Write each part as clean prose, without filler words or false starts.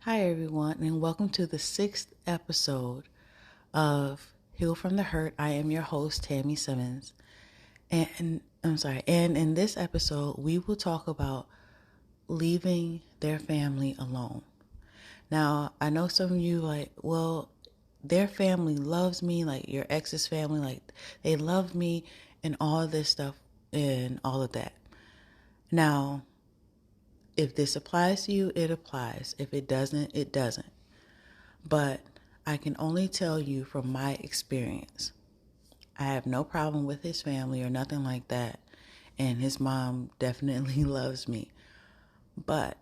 Hi, everyone, and welcome to the sixth episode of Heal from the Hurt. I am your host, Tammy Simmons. And in this episode, we will talk about leaving their family alone. Now, I know some of you their family loves me, like your ex's family, like they love me and all this stuff and all of that. Now, if this applies to you, it applies. If it doesn't, it doesn't. But I can only tell you from my experience. I have no problem with his family or nothing like that. And his mom definitely loves me. But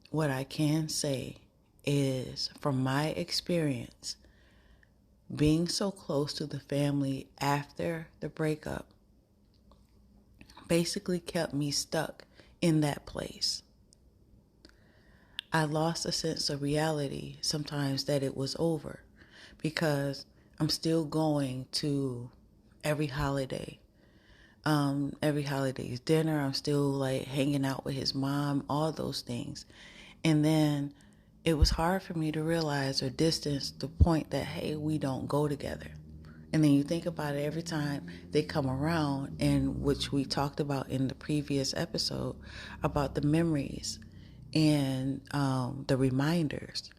what I can say is from my experience, being so close to the family after the breakup basically kept me stuck in that place. I lost a sense of reality sometimes that it was over because I'm still going to every holiday. Every holiday's dinner, I'm still like hanging out with his mom, all those things. And then it was hard for me to realize or distance the point that, hey, we don't go together. And then you think about it every time they come around, and which we talked about in the previous episode about the memories and the reminders.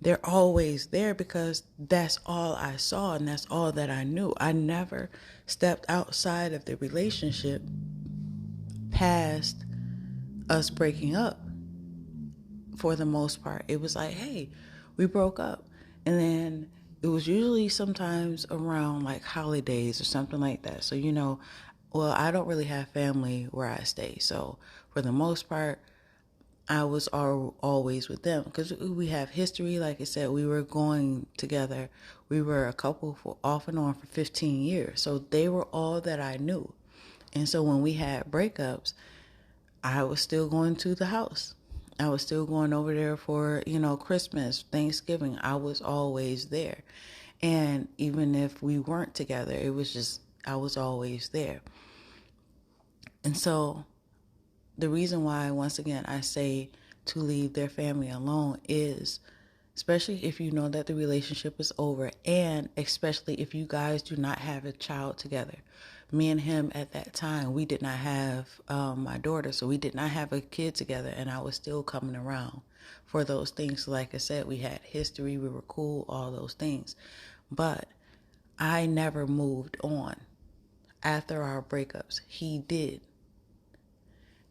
They're always there because that's all I saw and that's all that I knew. I never stepped outside of the relationship past us breaking up for the most part. It was like, hey, we broke up. And then it was usually sometimes around like holidays or something like that. So, I don't really have family where I stay. So for the most part, I was always with them because we have history. Like I said, we were going together. We were a couple for off and on for 15 years. So they were all that I knew. And so when we had breakups, I was still going to the house. I was still going over there for, Christmas, Thanksgiving. I was always there. And even if we weren't together, it was just, I was always there. And so the reason why, once again, I say to leave their family alone is, especially if you know that the relationship is over, and especially if you guys do not have a child together. Me and him at that time, we did not have my daughter, so we did not have a kid together, and I was still coming around for those things. So like I said, we had history, we were cool, all those things. But I never moved on after our breakups. He did.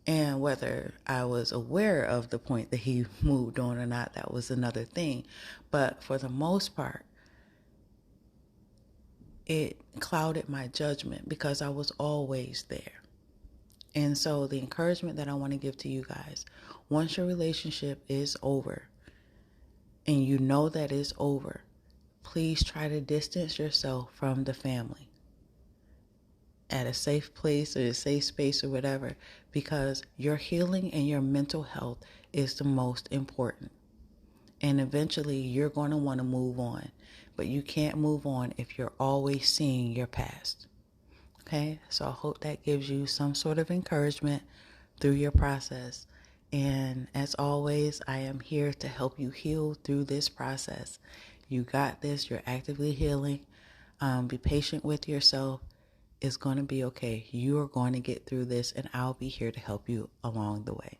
And whether I was aware of the point that he moved on or not, that was another thing. But for the most part, it clouded my judgment because I was always there. And so the encouragement that I want to give to you guys, once your relationship is over and you know that it's over, please try to distance yourself from the family at a safe place or a safe space or whatever, because your healing and your mental health is the most important. And eventually you're going to want to move on, but you can't move on if you're always seeing your past. Okay, so I hope that gives you some sort of encouragement through your process. And as always, I am here to help you heal through this process. You got this. You're actively healing. Be patient with yourself. It's going to be okay. You are going to get through this, and I'll be here to help you along the way.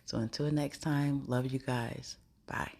So until next time, love you guys. Bye.